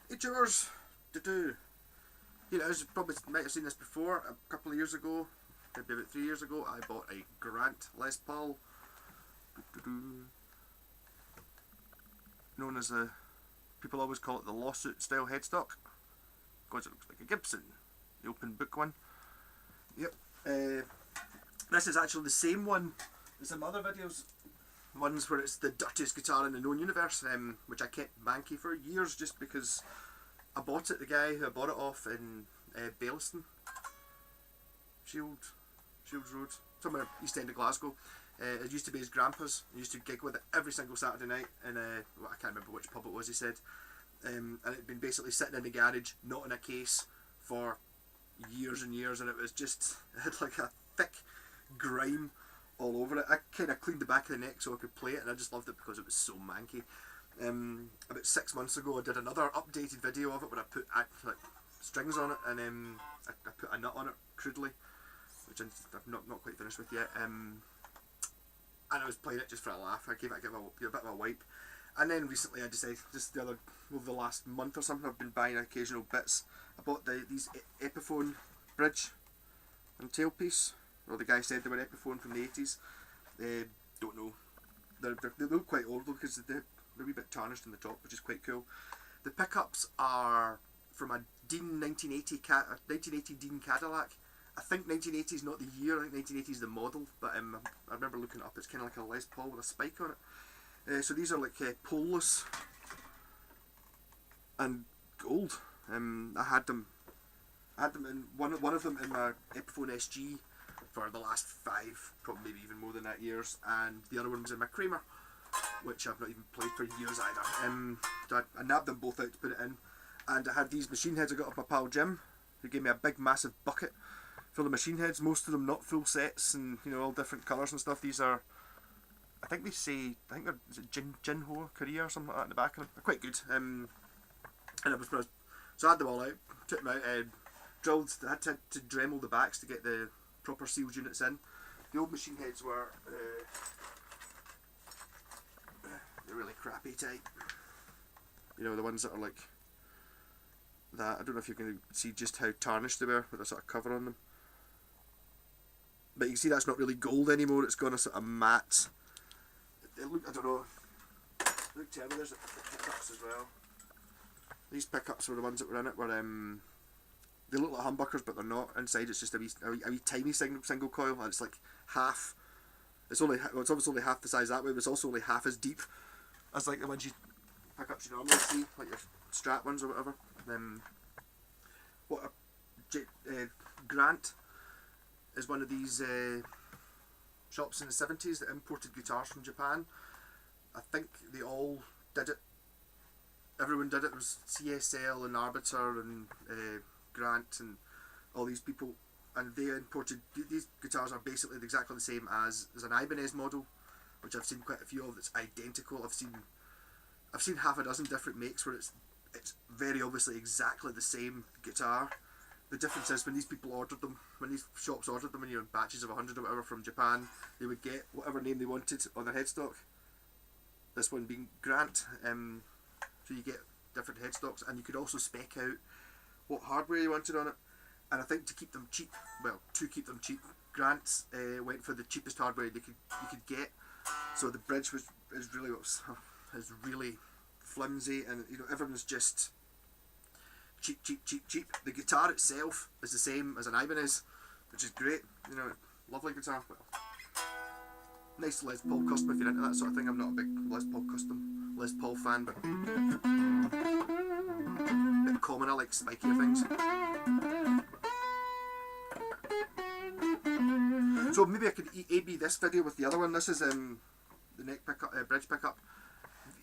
Hey George, to do. You know, you probably might have seen this before. A couple of years ago, maybe about 3 years ago, I bought a Grant Les Paul, known as a. People always call it the lawsuit style headstock, because it looks like a Gibson, the open book one. Yep. This is actually the same one as some other videos. Ones where it's the dirtiest guitar in the known universe, which I kept manky for years just because I bought it. The guy who I bought it off in Baillieston, Shields Road, somewhere east end of Glasgow. It used to be his grandpa's. He used to gig with it every single Saturday night in well, I can't remember which pub it was, he said. And it had been basically sitting in the garage, not in a case, for years and years, and it had like a thick grime all over it. I kind of cleaned the back of the neck so I could play it, and I just loved it because it was so manky. About 6 months ago I did another updated video of it where I put like strings on it, and I put a nut on it crudely, which I've not quite finished with yet. And I was playing it just for a laugh. I gave it a bit of a wipe, and then recently I decided, just over the last month or something, I've been buying occasional bits. I bought these Epiphone bridge and tailpiece. Well, the guy said they were Epiphone from the 80s. Don't know. They look quite old though, because they're a wee bit tarnished in the top, which is quite cool. The pickups are from a Dean 1980 Dean Cadillac. I think 1980 is not the year, I think 1980 is the model, but I remember looking it up. It's kind of like a Les Paul with a spike on it. So these are like poleless and gold. I had them in one of them in my Epiphone SG for the last 5, probably maybe even more than that, years, and the other one was in my Kramer, which I've not even played for years either. So I nabbed them both out to put it in, and I had these machine heads I got off my pal Jim, who gave me a big massive bucket full of machine heads, most of them not full sets, and you know, all different colours and stuff. These are, I think they're, is it Jinho Korea or something like that in the back of them. They're quite good. And so I had them all out, took them out, drilled, I had to Dremel the backs to get the proper sealed units in. The old machine heads were they're really crappy type. You know, the ones that are like that. I don't know if you can see just how tarnished they were with a sort of cover on them. But you can see that's not really gold anymore, it's gone a sort of matte. I don't know. Look terrible. There's the pickups as well. These pickups were the ones that were in it, were they look like humbuckers, but they're not. Inside it's just a wee tiny single coil, and it's like half. It's obviously only half the size that way, but it's also only half as deep as like the ones you pickups you normally see, like your Strat ones or whatever. Grant is one of these shops in the 70s that imported guitars from Japan. I think they all did it. Everyone did it. There was CSL and Arbiter and Grant and all these people, and they imported these guitars. Are basically exactly the same as an Ibanez model, which I've seen quite a few of. That's identical. I've seen half a dozen different makes where it's very obviously exactly the same guitar. The difference is when these shops ordered them, when you're in batches of 100 or whatever from Japan, they would get whatever name they wanted on their headstock. This one being Grant. So you get different headstocks, and you could also spec out what hardware you wanted on it. And I think to keep them cheap, Grant went for the cheapest hardware you could get. So the bridge is really flimsy, and you know, everyone's just cheap. The guitar itself is the same as an Ibanez, which is great. You know, lovely guitar. Well, nice Les Paul custom if you're into that sort of thing. I'm not a big Les Paul fan, but a bit common. I like spikier things. So maybe I could A/B this video with the other one. This is the neck pickup, bridge pickup.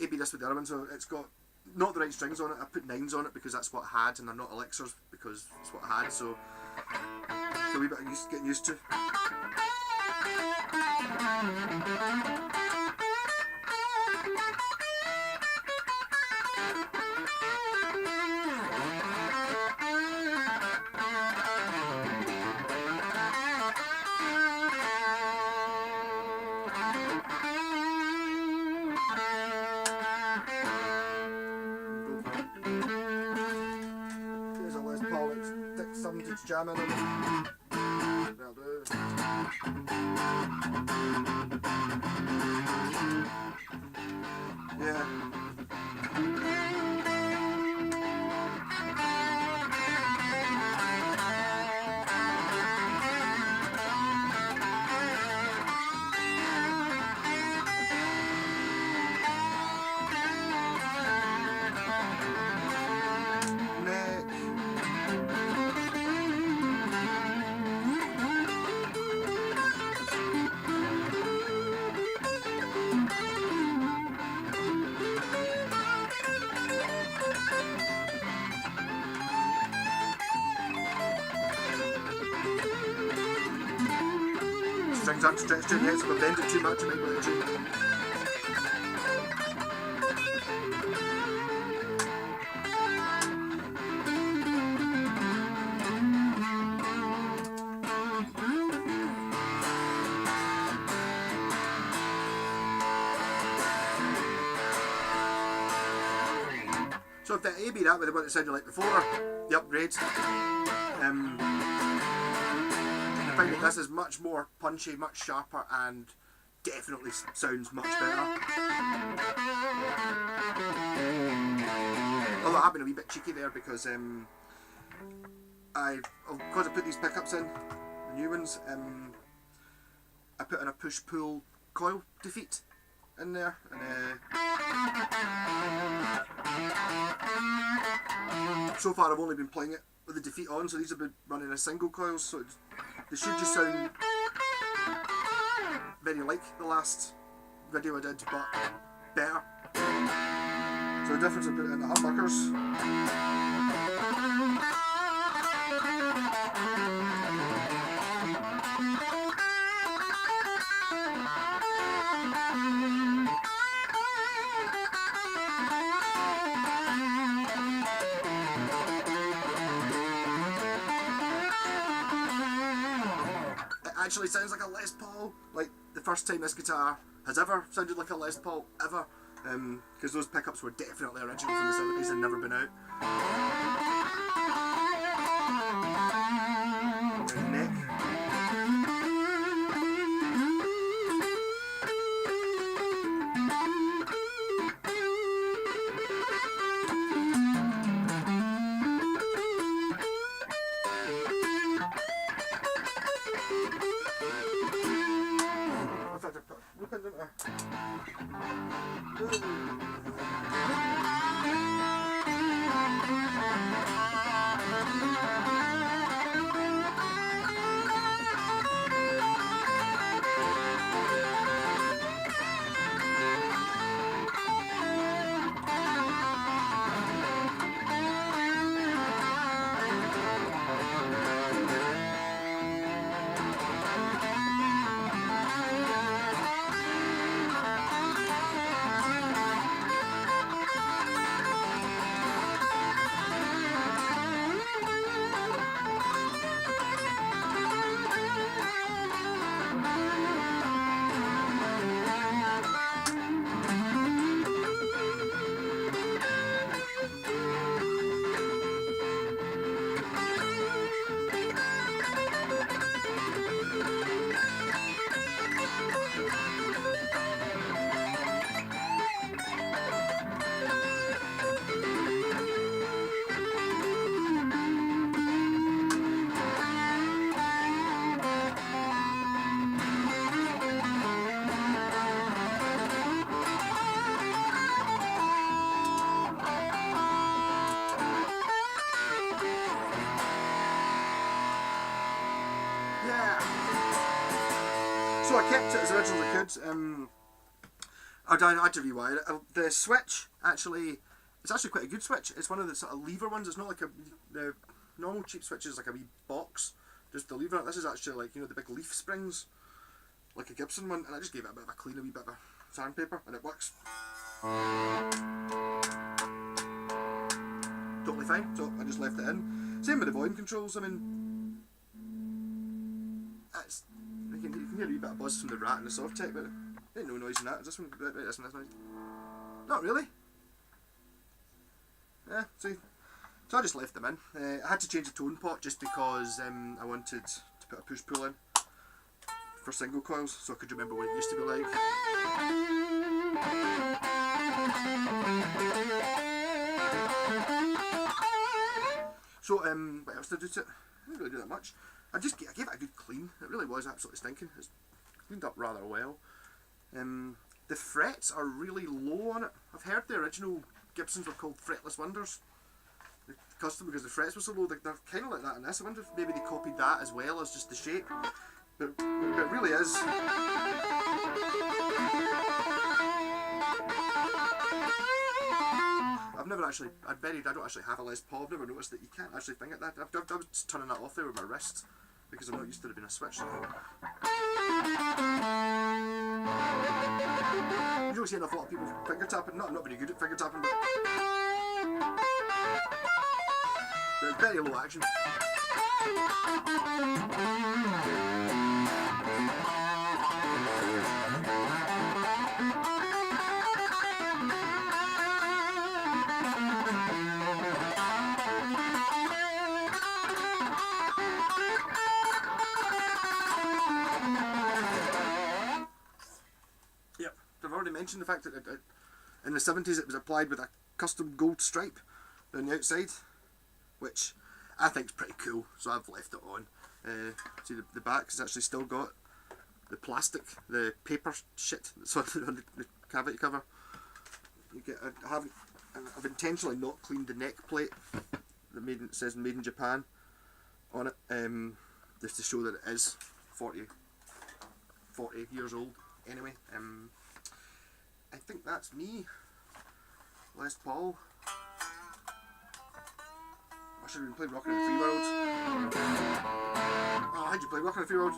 A/B this with the other one. So it's got not the right strings on it. I put 9s on it because that's what I had, and they're not elixirs because it's what I had. So a wee bit of getting used to. just jam in on it. That'll do. Yeah. Strings aren't stretched in yet, so we'll bend it too much to make it too. So if the A be that with what it sounded like before, the upgrades. I find that this is much more punchy, much sharper, and definitely sounds much better. Although I have been a wee bit cheeky there because I put these pickups in, the new ones, I put in a push-pull coil defeat in there, and so far I've only been playing it with the defeat on, so these have been running as single coils, so they should just sound very like the last video I did, but better. So the difference I put in the humbuckers. Actually sounds like a Les Paul, like the first time this guitar has ever sounded like a Les Paul ever, because those pickups were definitely original from the 70s and never been out. Neck. So I kept it as original as I could. I had to rewire it. The switch actually, it's actually quite a good switch. It's one of the sort of lever ones. It's not like the normal cheap switch is like a wee box, just the lever. This is actually like, you know, the big leaf springs, like a Gibson one. And I just gave it a bit of a clean, a wee bit of sandpaper, and it works totally fine. So I just left it in. Same with the volume controls. I mean, it's, you can hear a wee bit of buzz from the rat and the soft tech, but there ain't no noise in that. Is this one? Right, this noise. Not really. Yeah, see, So I just left them in. I had to change the tone pot just because I wanted to put a push-pull in for single coils, so I could remember what it used to be like. So what else did I do to it? I didn't really do that much. I gave it a good clean. It really was absolutely stinking. It's cleaned up rather well. The frets are really low on it. I've heard the original Gibsons were called fretless wonders. The custom, because the frets were so low, they're kind of like that in this. I wonder if maybe they copied that as well as just the shape. But it really is. I've never actually, I don't actually have a Les Paul. I've never noticed that you can't actually finger that. I was turning that off there with my wrist because I'm not used to it being a switch. You don't see enough a lot of people finger tapping. Not very good at finger tapping, but it's very low action. Yep, I've already mentioned the fact that in the 70s it was applied with a custom gold stripe down the outside, which I think is pretty cool, so I've left it on. See the back has actually still got the plastic, the paper shit that's on the cavity cover. I've intentionally not cleaned the neck plate that says made in Japan on it, just to show that it is 40 years old anyway. I think that's me, Les Paul. I should have been playing Rockin' in the Free World. Oh, how'd you play Rockin' in the Free World?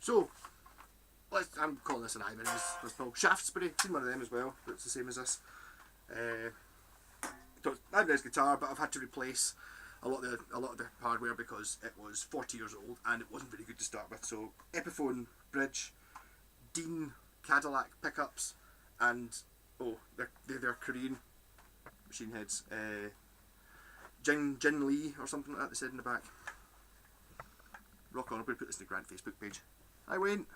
So, I'm calling this an Ibanez. It's called Shaftesbury. Seen one of them as well. It's the same as this. So Ibanez guitar, but I've had to replace a lot of the hardware because it was 40 years old and it wasn't very good to start with. So Epiphone bridge, Dean Cadillac pickups, and they're Korean machine heads. Jin Lee or something like that they said in the back. Rock on, I'm going to put this in the Grant Facebook page. Hi Wayne.